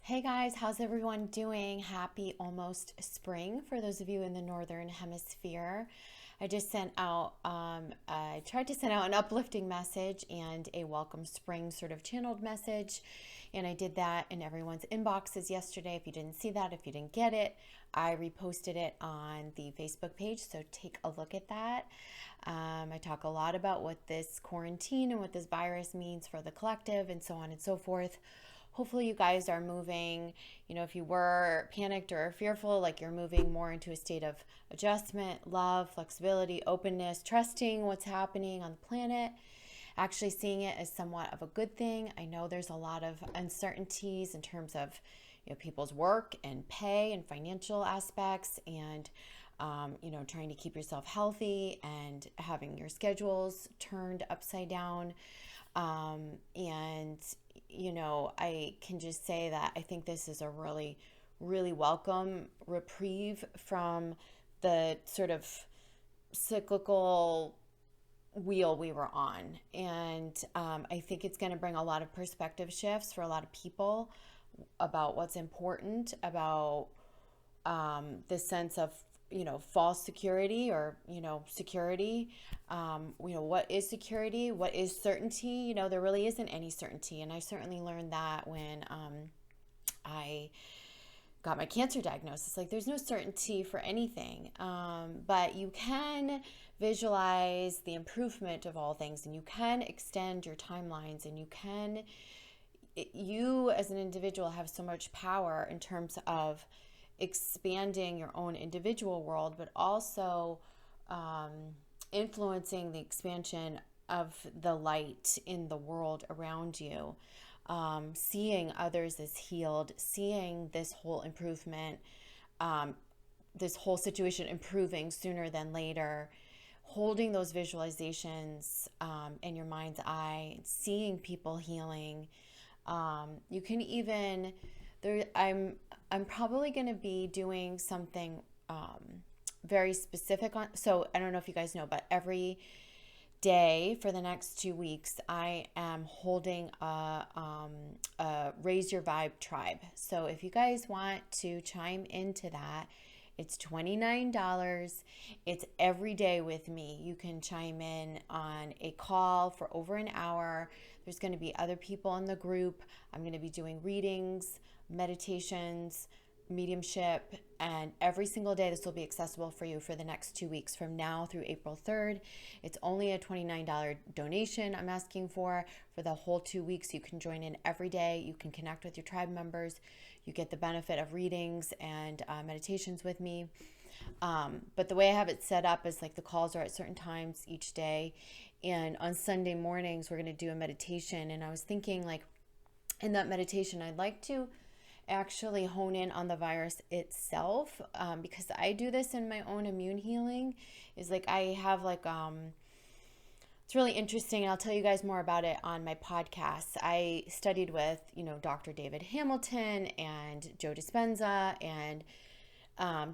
Hey guys, how's everyone doing? Happy almost spring for those of you in the northern hemisphere. I tried to send out an uplifting message and a welcome spring sort of channeled message. And I did that in everyone's inboxes yesterday. If you didn't see that, if you didn't get it, I reposted it on the Facebook page. So take a look at that. I talk a lot about what this quarantine and what this virus means for the collective and so on and so forth. Hopefully you guys are moving, if you were panicked or fearful, like you're moving more into a state of adjustment, love, flexibility, openness, trusting what's happening on the planet, actually seeing it as somewhat of a good thing. I know there's a lot of uncertainties in terms of people's work and pay and financial aspects and trying to keep yourself healthy and having your schedules turned upside down. And I can just say that I think this is a really, really welcome reprieve from the sort of cyclical wheel we were on. And I think it's going to bring a lot of perspective shifts for a lot of people about what's important, about this sense of false security or security. What is security, what is certainty? There really isn't any certainty, and I certainly learned that when I got my cancer diagnosis. Like, there's no certainty for anything, but you can visualize the improvement of all things, and you can extend your timelines, and you as an individual have so much power in terms of expanding your own individual world, but also influencing the expansion of the light in the world around you, seeing others as healed, seeing this whole improvement, this whole situation improving sooner than later, holding those visualizations in your mind's eye, seeing people healing. You can even I'm probably going to be doing something very specific on. So I don't know if you guys know, but every day for the next 2 weeks, I am holding a Raise Your Vibe tribe. So if you guys want to chime into that, it's $29. It's every day with me. You can chime in on a call for over an hour. There's going to be other people in the group. I'm going to be doing readings, meditations, mediumship, and every single day this will be accessible for you for the next 2 weeks from now through April 3rd. It's only a $29 donation I'm asking for the whole 2 weeks. You can join in every day. You can connect with your tribe members. You get the benefit of readings and meditations with me. But the way I have it set up is like the calls are at certain times each day. And on Sunday mornings, we're going to do a meditation. And I was thinking, like, in that meditation, I'd like to actually hone in on the virus itself, because I do this in my own immune healing. Is like I have it's really interesting, and I'll tell you guys more about it on my podcast. I studied with Dr. David Hamilton and Joe Dispenza, and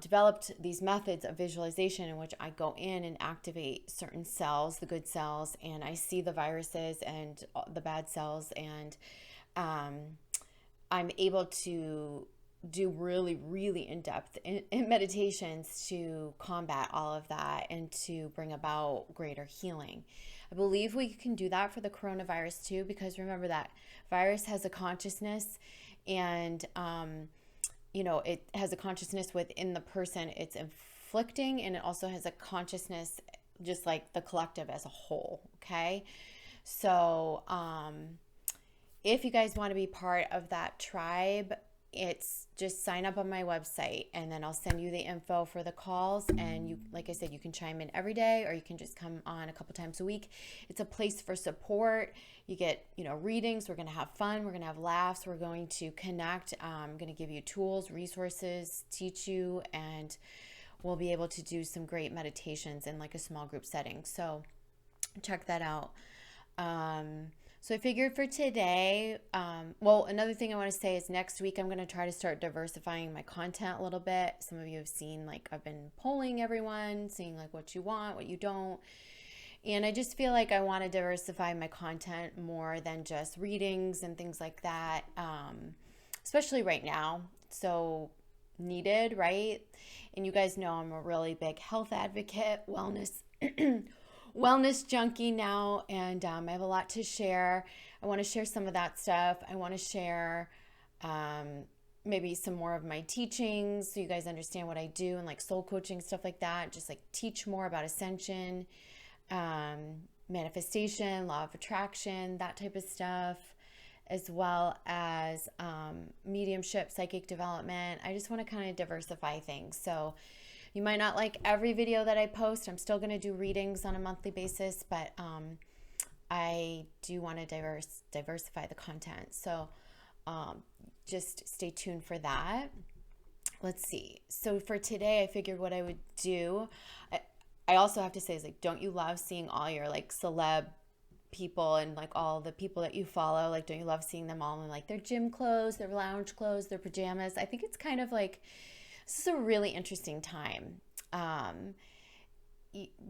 developed these methods of visualization in which I go in and activate certain cells, the good cells, and I see the viruses and the bad cells, and I'm able to do really, really in-depth in meditations to combat all of that and to bring about greater healing. I believe we can do that for the coronavirus too, because remember that virus has a consciousness, and it has a consciousness within the person it's inflicting, and it also has a consciousness just like the collective as a whole. Okay, so if you guys want to be part of that tribe, it's just sign up on my website, and then I'll send you the info for the calls. And you, like I said, you can chime in every day, or you can just come on a couple times a week. It's a place for support. You get, readings. We're going to have fun. We're going to have laughs. We're going to connect. I'm going to give you tools, resources, teach you, and we'll be able to do some great meditations in like a small group setting. So check that out. So I figured for today, another thing I want to say is next week I'm going to try to start diversifying my content a little bit. Some of you have seen, like, I've been polling everyone, seeing like what you want, what you don't. And I just feel like I want to diversify my content more than just readings and things like that. especially right now. So needed, right? And you guys know I'm a really big health advocate, wellness wellness junkie now, and I have a lot to share. I want to share some of that stuff. I want to share maybe some more of my teachings so you guys understand what I do, and like soul coaching, stuff like that. Just like teach more about ascension, manifestation, law of attraction, that type of stuff, as well as mediumship, psychic development. I just want to kind of diversify things. So you might not like every video that I post. I'm still going to do readings on a monthly basis, but I do want to diversify the content. So just stay tuned for that. Let's see. So for today, I figured what I would do. I also have to say is like, don't you love seeing all your like celeb people and like all the people that you follow? Like, don't you love seeing them all in like their gym clothes, their lounge clothes, their pajamas? I think it's kind of like, this is a really interesting time.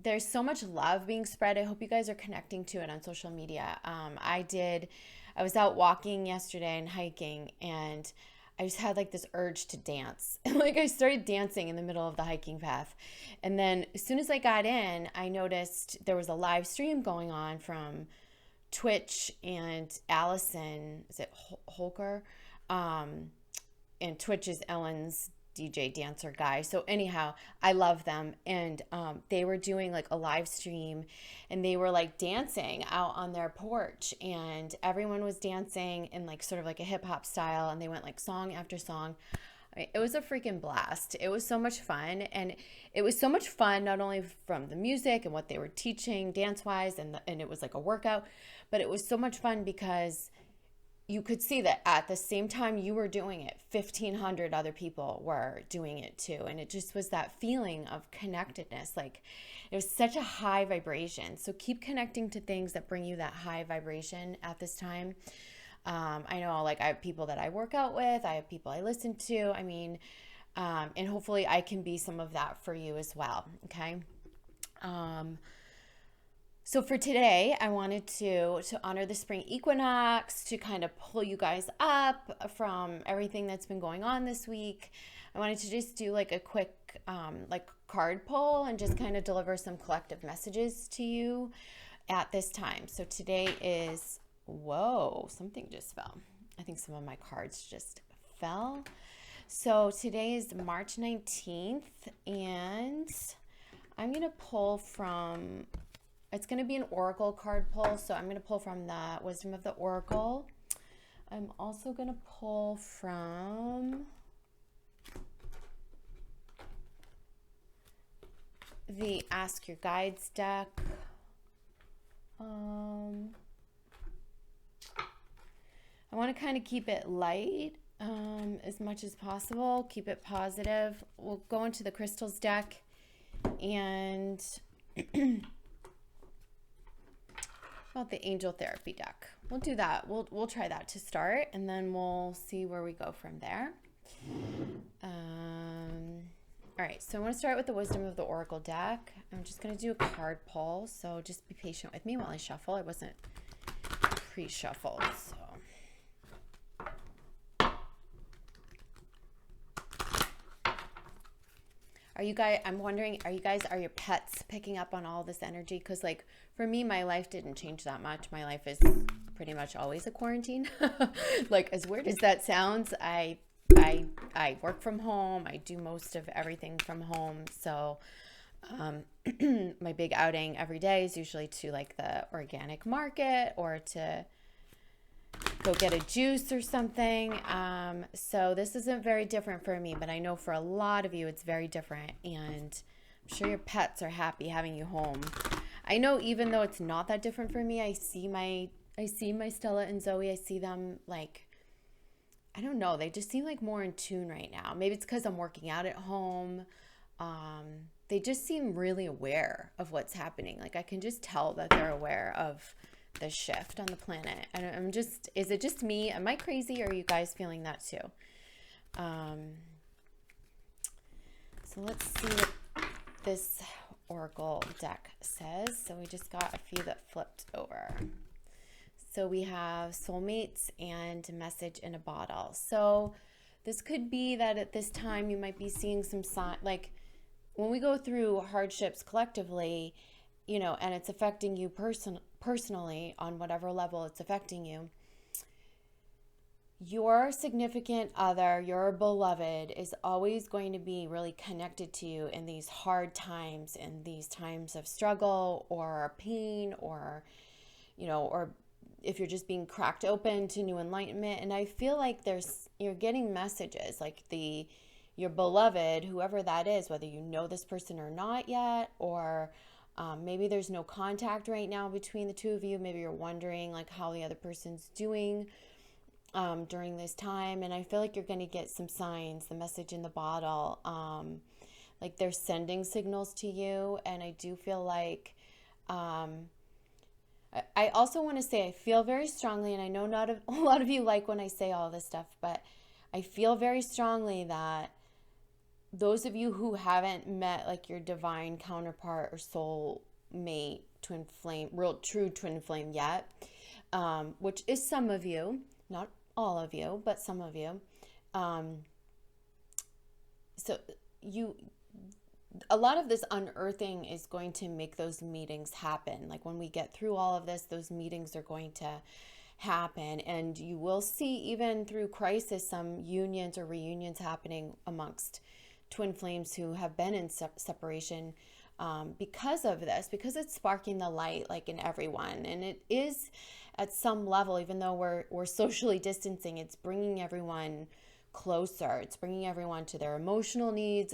There's so much love being spread. I hope you guys are connecting to it on social media. I was out walking yesterday and hiking, and I just had like this urge to dance. Like I started dancing in the middle of the hiking path. And then as soon as I got in, I noticed there was a live stream going on from Twitch, and Allison, is it Holker? And Twitch is Ellen's DJ dancer guy. So anyhow, I love them. And they were doing like a live stream, and they were like dancing out on their porch, and everyone was dancing in like sort of like a hip hop style, and they went like song after song. I mean, it was a freaking blast. It was so much fun. And it was so much fun, not only from the music and what they were teaching dance wise, and it was like a workout, but it was so much fun because you could see that at the same time you were doing it, 1,500 other people were doing it too. And it just was that feeling of connectedness. Like it was such a high vibration. So keep connecting to things that bring you that high vibration at this time. I know like I have people that I work out with, I have people I listen to. I mean, and hopefully I can be some of that for you as well. Okay. So for today, I wanted to honor the spring equinox, to kind of pull you guys up from everything that's been going on this week. I wanted to just do like a quick like card pull and just kind of deliver some collective messages to you at this time. So today is, whoa, something just fell. I think some of my cards just fell. So today is March 19th, and I'm going to pull from... It's going to be an oracle card pull, so I'm going to pull from the Wisdom of the Oracle. I'm also going to pull from the Ask Your Guides deck. I want to kind of keep it light as much as possible, keep it positive. We'll go into the crystals deck, and... about the angel therapy deck. We'll do that. We'll try that to start, and then we'll see where we go from there. All right, so I want to start with the Wisdom of the Oracle deck. I'm just going to do a card pull, so just be patient with me while I shuffle. I wasn't pre-shuffled, so... I'm wondering, are your pets picking up on all this energy? Because like for me, my life didn't change that much. My life is pretty much always a quarantine. Like as weird as that sounds, I work from home. I do most of everything from home. So my big outing every day is usually to like the organic market or to go get a juice or something. So this isn't very different for me, but I know for a lot of you it's very different, and I'm sure your pets are happy having you home. I know even though it's not that different for me, I see my Stella and Zoe. I see them like, I don't know, they just seem like more in tune right now. Maybe it's because I'm working out at home. They just seem really aware of what's happening. Like I can just tell that they're aware of the shift on the planet. And is it just me? Am I crazy, or are you guys feeling that too? So let's see what this oracle deck says. So we just got a few that flipped over. So we have soulmates and message in a bottle. So this could be that at this time you might be seeing some sign, like when we go through hardships collectively, and it's affecting you personally on whatever level it's affecting you. Your significant other, your beloved, is always going to be really connected to you in these hard times, in these times of struggle or pain, or if you're just being cracked open to new enlightenment. And I feel like you're getting messages like your beloved, whoever that is, whether you know this person or not yet, or maybe there's no contact right now between the two of you. Maybe you're wondering like how the other person's doing during this time. And I feel like you're going to get some signs, the message in the bottle, like they're sending signals to you. And I do feel like, I also want to say, I feel very strongly, and I know not a lot of you like when I say all this stuff, but I feel very strongly that those of you who haven't met like your divine counterpart or soul mate, twin flame, real true twin flame yet, which is some of you, not all of you, but some of you. So a lot of this unearthing is going to make those meetings happen. Like when we get through all of this, those meetings are going to happen, and you will see even through crisis some unions or reunions happening amongst twin flames who have been in separation because of this, because it's sparking the light like in everyone. And it is at some level, even though we're socially distancing, it's bringing everyone closer. It's bringing everyone to their emotional knees,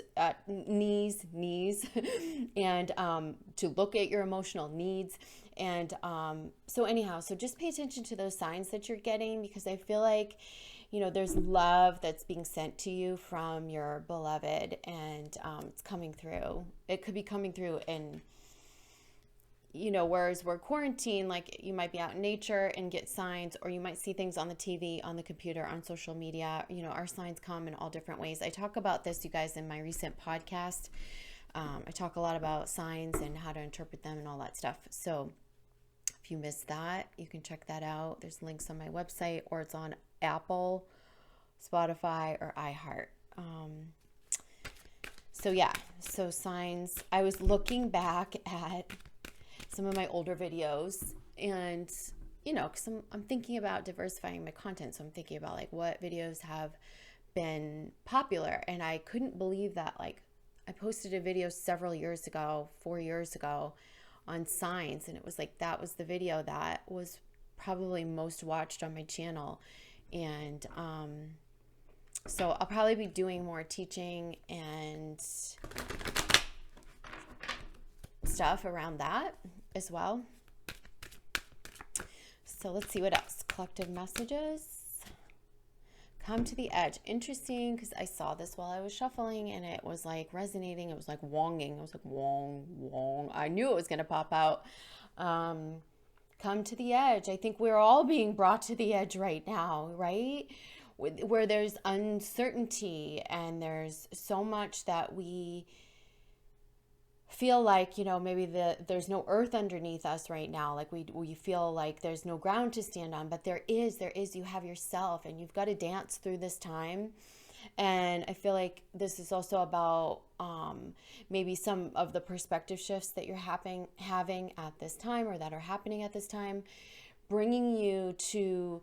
and to look at your emotional needs. And so just pay attention to those signs that you're getting, because I feel like, there's love that's being sent to you from your beloved, and it's coming through. It could be coming through in, whereas we're quarantined, like you might be out in nature and get signs, or you might see things on the TV, on the computer, on social media. Our signs come in all different ways. I talk about this, you guys, in my recent podcast. I talk a lot about signs and how to interpret them and all that stuff. So if you missed that, you can check that out. There's links on my website, or it's on Apple, Spotify, or iHeart. So signs. I was looking back at some of my older videos, and because I'm thinking about diversifying my content, so I'm thinking about like what videos have been popular, and I couldn't believe that like I posted a video several years ago, 4 years ago, on signs, and it was like that was the video that was probably most watched on my channel. And so I'll probably be doing more teaching and stuff around that as well. So let's see what else. Collective messages. Come to the edge. Interesting, because I saw this while I was shuffling, and it was like resonating. It was like wonging. It was like wong, wong. I knew it was going to pop out. Come to the edge. I think we're all being brought to the edge right now, right? Where there's uncertainty, and there's so much that we feel like, maybe there's no earth underneath us right now. Like we feel like there's no ground to stand on, but there is, you have yourself, and you've got to dance through this time. And I feel like this is also about maybe some of the perspective shifts that you're having at this time, or that are happening at this time, bringing you to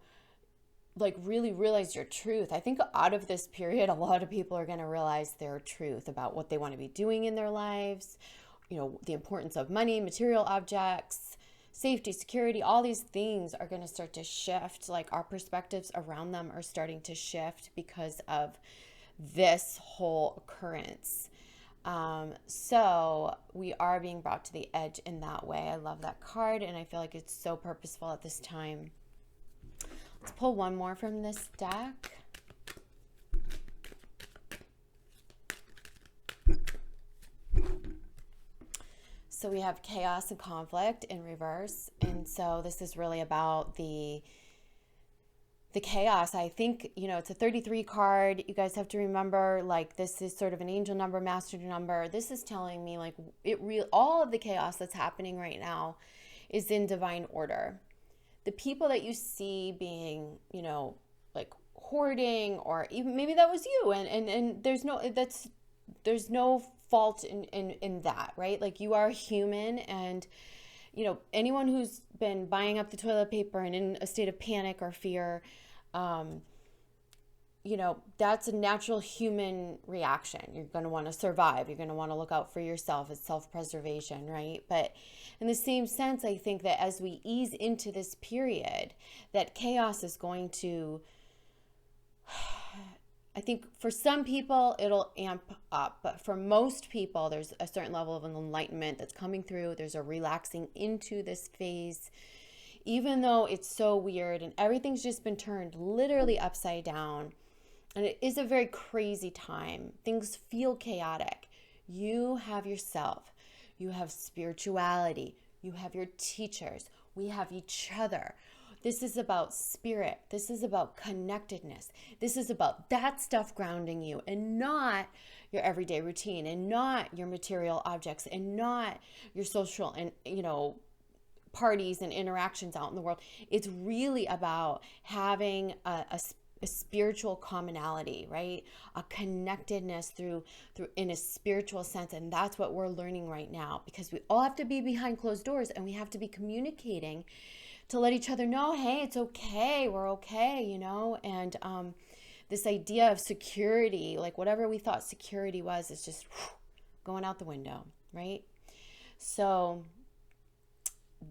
like really realize your truth. I think out of this period, a lot of people are going to realize their truth about what they want to be doing in their lives, the importance of money, material objects, safety, security. All these things are going to start to shift. Like our perspectives around them are starting to shift because of this whole occurrence. So we are being brought to the edge in that way. I love that card, and I feel like it's so purposeful at this time. Let's pull one more from this deck. So we have chaos and conflict in reverse. And so this is really about the chaos. I think, it's a 33 card. You guys have to remember, like, this is sort of an angel number, master number. This is telling me like all of the chaos that's happening right now is in divine order. the people that you see being, like hoarding, or even maybe that was you, and there's no fault in that, right? Like, you are human, and anyone who's been buying up the toilet paper and in a state of panic or fear, that's a natural human reaction. You're going to want to survive. You're going to want to look out for yourself. It's self-preservation, right? But in the same sense, I think that as we ease into this period, that chaos is going to, I think for some people it'll amp up, but for most people there's a certain level of enlightenment that's coming through. There's a relaxing into this phase, even though it's so weird and everything's just been turned literally upside down. And it is a very crazy time. Things feel chaotic. You have yourself. You have spirituality. You have your teachers. We have each other. This is about spirit. This is about connectedness. This is about that stuff grounding you, and not your everyday routine, and not your material objects, and not your social and, parties and interactions out in the world. It's really about having a spiritual commonality, right? A connectedness through in a spiritual sense. And that's what we're learning right now, because we all have to be behind closed doors, and we have to be communicating to let each other know, hey, it's okay, we're okay, and this idea of security, like whatever we thought security was, is just going out the window, right? So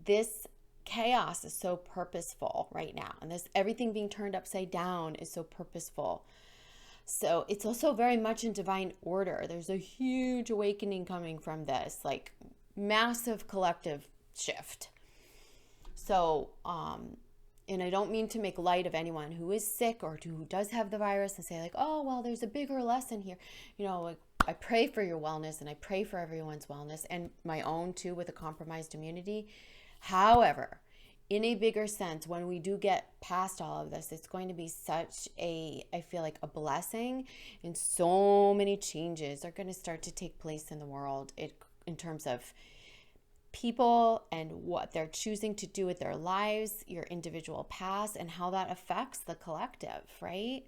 this chaos is so purposeful right now, and this everything being turned upside down is so purposeful. So it's also very much in divine order. There's a huge awakening coming from this, like massive collective shift. So, and I don't mean to make light of anyone who is sick or who does have the virus and say like, oh, well, there's a bigger lesson here. Like, I pray for your wellness, and I pray for everyone's wellness, and my own too, with a compromised immunity. However, in a bigger sense, when we do get past all of this, it's going to be such I feel like a blessing, and so many changes are going to start to take place in the world in terms of people and what they're choosing to do with their lives, your individual paths, and how that affects the collective, right?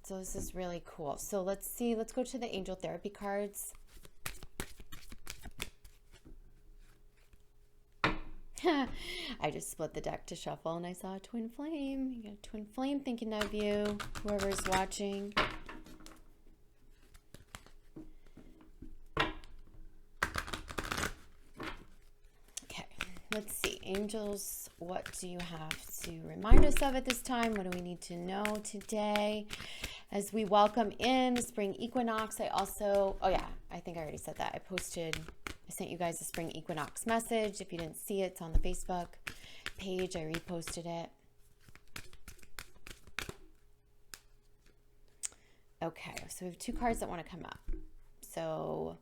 So this is really cool. So let's go to the angel therapy cards. I just split the deck to shuffle, and I saw a twin flame. You got a twin flame thinking of you, whoever's watching. Let's see, angels, what do you have to remind us of at this time? What do we need to know today as we welcome in the spring equinox? I think I already said that. I sent you guys a spring equinox message. If you didn't see it, it's on the Facebook page. I reposted it. Okay, so we have two cards that want to come up. So,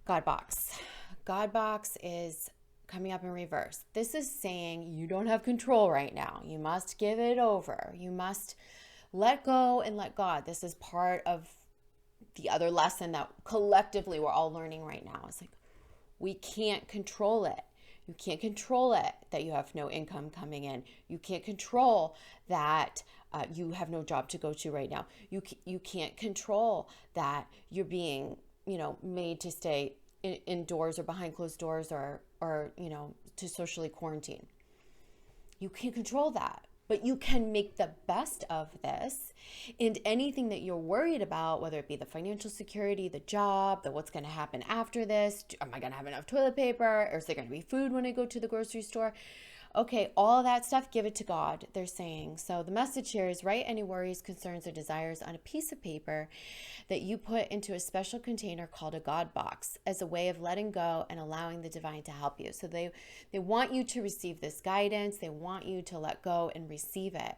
God Box. God Box is coming up in reverse. This is saying you don't have control right now. You must give it over. You must let go and let God. This is part of the other lesson that collectively we're all learning right now. It's like, we can't control it. You can't control it that you have no income coming in. You can't control that you have no job to go to right now. You can't control that you're being, made to stay indoors or behind closed doors or to socially quarantine. You can't control that, but you can make the best of this. And anything that you're worried about, whether it be the financial security, the job, what's going to happen after this, am I going to have enough toilet paper, or is there going to be food when I go to the grocery store? Okay, all that stuff, give it to God, they're saying. So the message here is write any worries, concerns, or desires on a piece of paper that you put into a special container called a God Box as a way of letting go and allowing the divine to help you. So they want you to receive this guidance. They want you to let go and receive it.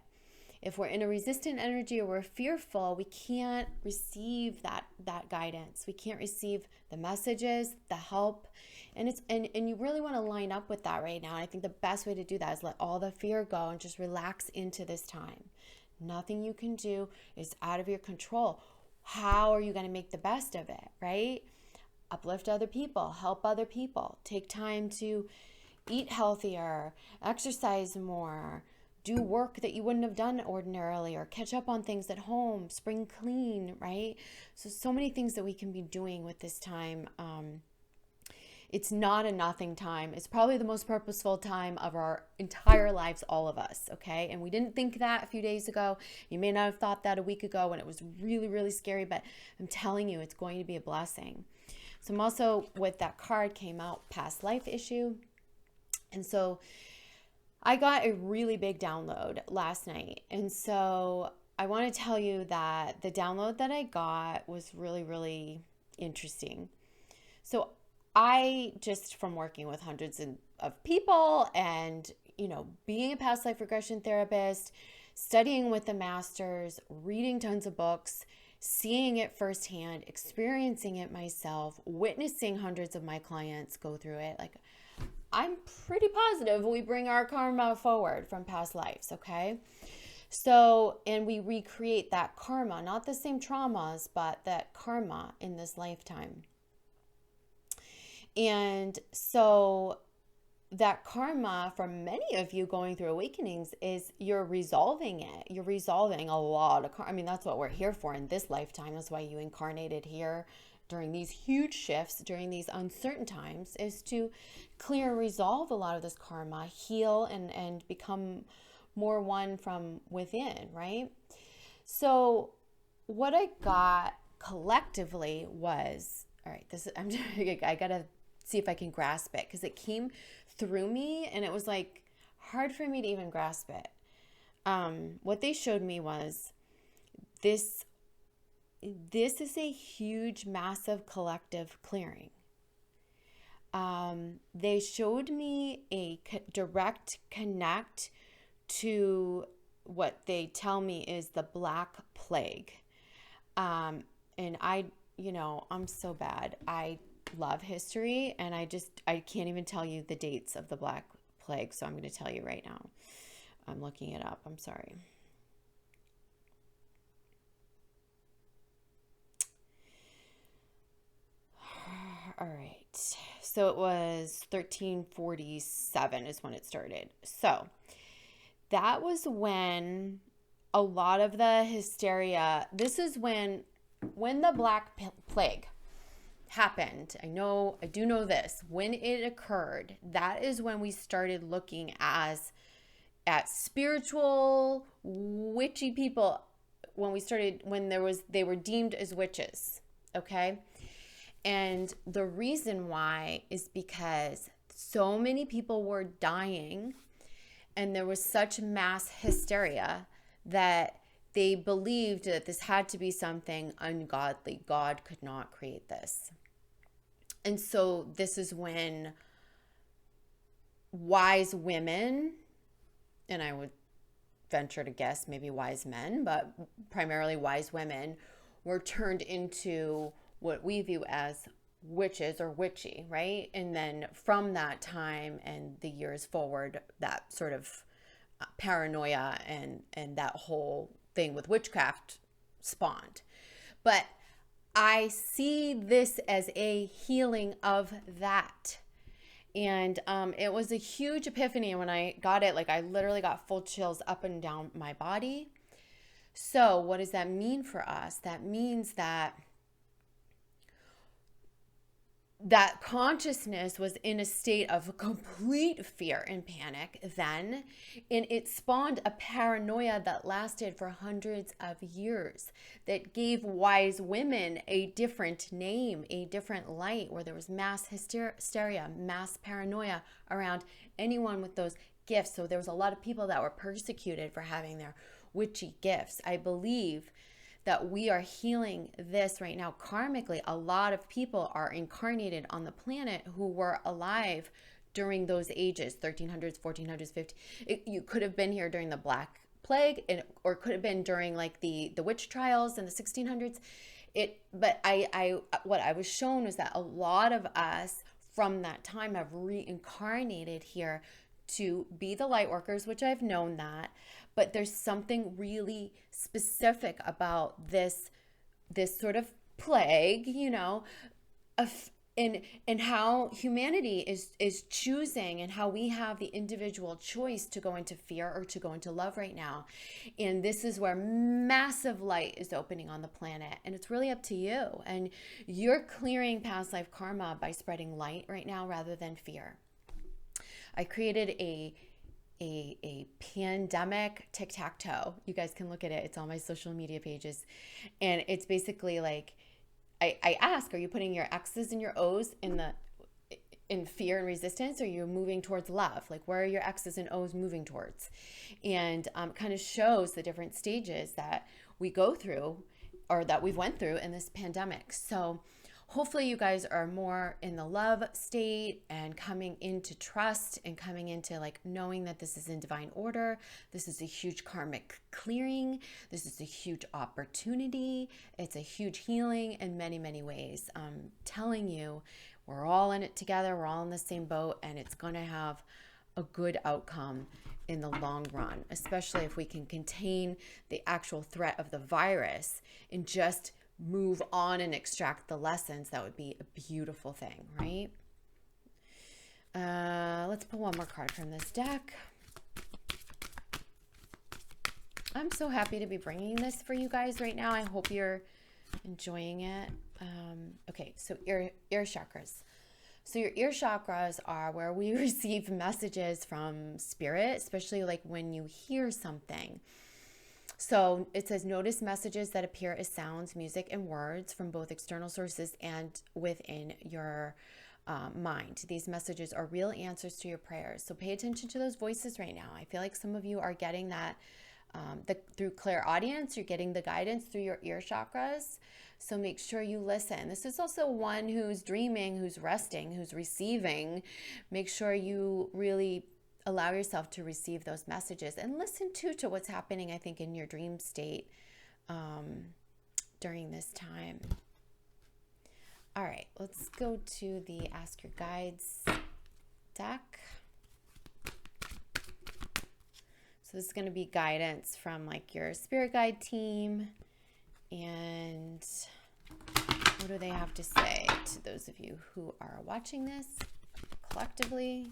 If we're in a resistant energy or we're fearful, we can't receive that guidance. We can't receive the messages, the help. And you really want to line up with that right now. And I think the best way to do that is let all the fear go and just relax into this time. Nothing you can do is out of your control. How are you going to make the best of it, right? Uplift other people, help other people. Take time to, eat healthier, exercise more, do work that you wouldn't have done ordinarily, or catch up on things at home, spring clean, right? So many things that we can be doing with this time. It's not a nothing time. It's probably the most purposeful time of our entire lives, all of us, okay? And we didn't think that a few days ago. You may not have thought that a week ago when it was really, really scary, but I'm telling you, it's going to be a blessing. So I'm also, with that card came out, past life issue. And so I got a really big download last night. And so I want to tell you that the download that I got was really, really interesting. So I just, from working with hundreds of people and, being a past life regression therapist, studying with the masters, reading tons of books, seeing it firsthand, experiencing it myself, witnessing hundreds of my clients go through it, like, I'm pretty positive we bring our karma forward from past lives, okay? So, and we recreate that karma, not the same traumas, but that karma in this lifetime. And so that karma for many of you going through awakenings is you're resolving it. You're resolving a lot of karma. I mean, that's what we're here for in this lifetime. That's why you incarnated here during these huge shifts, during these uncertain times, is to clear and resolve a lot of this karma, heal and become more one from within, right? So what I got collectively was, all right, I gotta see if I can grasp it, because it came through me and it was like hard for me to even grasp it. What they showed me was this is a huge, massive collective clearing. They showed me a direct connect to what they tell me is the Black Plague. And I'm so bad. I love history, and I can't even tell you the dates of the Black Plague, so I'm going to tell you right now. I'm looking it up. I'm sorry. All right. So it was 1347 is when it started. So that was when a lot of the hysteria, this is when the Black Plague happened. I do know this. When it occurred, that is when we started looking at spiritual, witchy people. When they were deemed as witches. Okay. And the reason why is because so many people were dying and there was such mass hysteria that they believed that this had to be something ungodly. God could not create this. And so this is when wise women, and I would venture to guess maybe wise men, but primarily wise women, were turned into what we view as witches or witchy, right? And then from that time and the years forward, that sort of paranoia and that whole thing with witchcraft spawned. But I see this as a healing of that. And it was a huge epiphany when I got it. Like, I literally got full chills up and down my body. So what does that mean for us? That means that consciousness was in a state of complete fear and panic then, and it spawned a paranoia that lasted for hundreds of years, that gave wise women a different name, a different light, where there was mass hysteria, mass paranoia around anyone with those gifts. So there was a lot of people that were persecuted for having their witchy gifts. I believe that we are healing this right now karmically. A lot of people are incarnated on the planet who were alive during those ages, 1300s, 1400s, 1500s. You could have been here during the Black Plague, or could have been during like the witch trials in the 1600s. But what I was shown was that a lot of us from that time have reincarnated here to be the light workers, which I've known that, but there's something really specific about this sort of plague, and how humanity is choosing, and how we have the individual choice to go into fear or to go into love right now. And this is where massive light is opening on the planet, and it's really up to you. And you're clearing past life karma by spreading light right now rather than fear. I created a pandemic tic-tac-toe. You guys can look at it. It's on my social media pages. And it's basically like, I ask, are you putting your X's and your O's in fear and resistance, or you're moving towards love? Like, where are your X's and O's moving towards? And kind of shows the different stages that we go through, or that we've went through in this pandemic. So hopefully you guys are more in the love state and coming into trust and coming into like knowing that this is in divine order. This is a huge karmic clearing. This is a huge opportunity. It's a huge healing in many, many ways. I'm telling you, we're all in it together. We're all in the same boat, and it's going to have a good outcome in the long run, especially if we can contain the actual threat of the virus and just move on and extract the lessons. That would be a beautiful thing, right? Let's pull one more card from this deck. I'm so happy to be bringing this for you guys right now. I hope you're enjoying it. Okay, so ear chakras. So your ear chakras are where we receive messages from spirit, especially like when you hear something. So it says, notice messages that appear as sounds, music, and words from both external sources and within your mind. These messages are real answers to your prayers. So pay attention to those voices right now. I feel like some of you are getting that through clairaudience. You're getting the guidance through your ear chakras. So make sure you listen. This is also one who's dreaming, who's resting, who's receiving. Make sure you really allow yourself to receive those messages and listen to what's happening, I think, in your dream state during this time. All right, let's go to the Ask Your Guides deck. So this is going to be guidance from like your spirit guide team. And what do they have to say to those of you who are watching this collectively?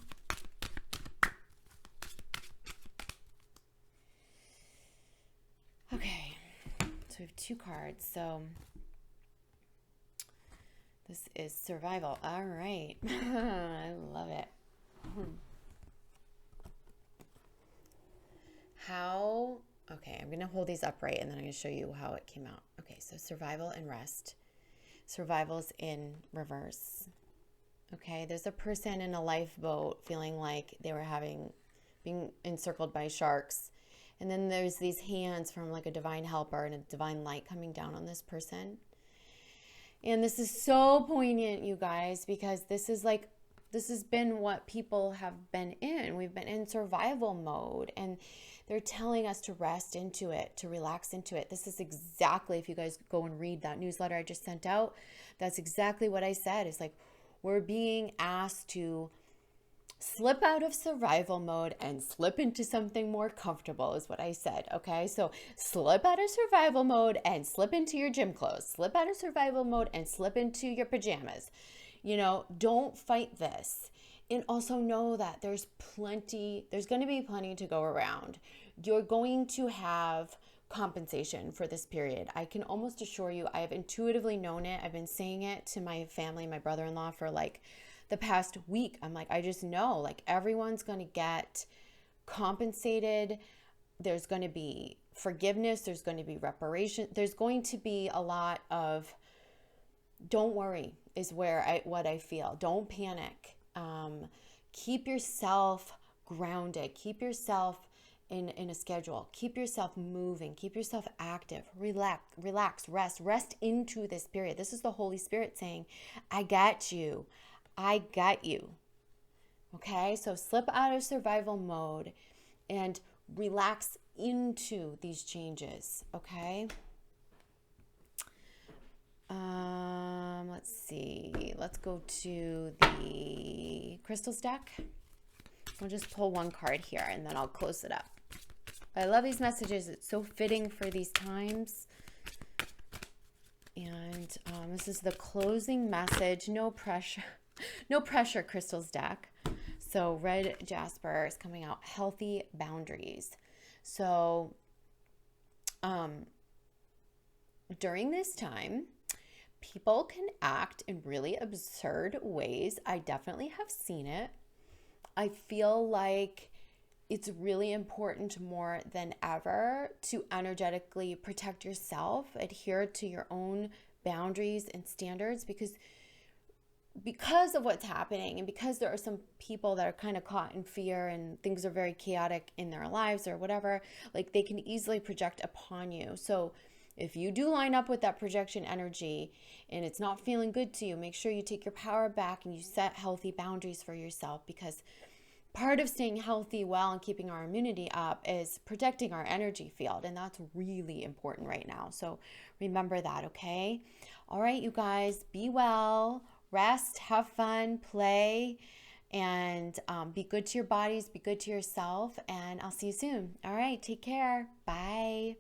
Okay, so we have two cards. So this is survival. All right. I love it. Okay, I'm going to hold these upright and then I'm going to show you how it came out. Okay, so survival and rest. Survival's in reverse. Okay, there's a person in a lifeboat feeling like they were being encircled by sharks. And then there's these hands from like a divine helper and a divine light coming down on this person. And this is so poignant, you guys, because this has been what people have been in. We've been in survival mode, and they're telling us to rest into it, to relax into it. This is exactly, if you guys go and read that newsletter I just sent out, that's exactly what I said. It's like we're being asked to slip out of survival mode and slip into something more comfortable is what I said. Okay, so slip out of survival mode and slip into your gym clothes. Slip out of survival mode and slip into your pajamas. You know, don't fight this. And also know that there's going to be plenty to go around. You're going to have compensation for this period. I can almost assure you, I have intuitively known it. I've been saying it to my family, my brother-in-law, for like the past week. I'm like, I just know, like, everyone's going to get compensated. There's going to be forgiveness. There's going to be reparation. There's going to be a lot of, don't worry is what I feel. Don't panic. Keep yourself grounded. Keep yourself in a schedule. Keep yourself moving. Keep yourself active. Relax, rest into this period. This is the Holy Spirit saying, I got you. I got you. Okay, so slip out of survival mode and relax into these changes. Okay. Let's see. Let's go to the crystals deck. We'll just pull one card here and then I'll close it up. I love these messages. It's so fitting for these times. And this is the closing message. No pressure, no pressure crystals deck. So red jasper is coming out. Healthy boundaries. So during this time, people can act in really absurd ways. I definitely have seen it. I feel like it's really important more than ever to energetically protect yourself, adhere to your own boundaries and standards, because of what's happening, and because there are some people that are kind of caught in fear and things are very chaotic in their lives or whatever, like they can easily project upon you. So if you do line up with that projection energy and it's not feeling good to you, make sure you take your power back and you set healthy boundaries for yourself, because part of staying healthy, well, and keeping our immunity up is protecting our energy field. And that's really important right now. So remember that, okay? All right, you guys, be well, rest, have fun, play, and be good to your bodies, be good to yourself. And I'll see you soon. All right, take care. Bye.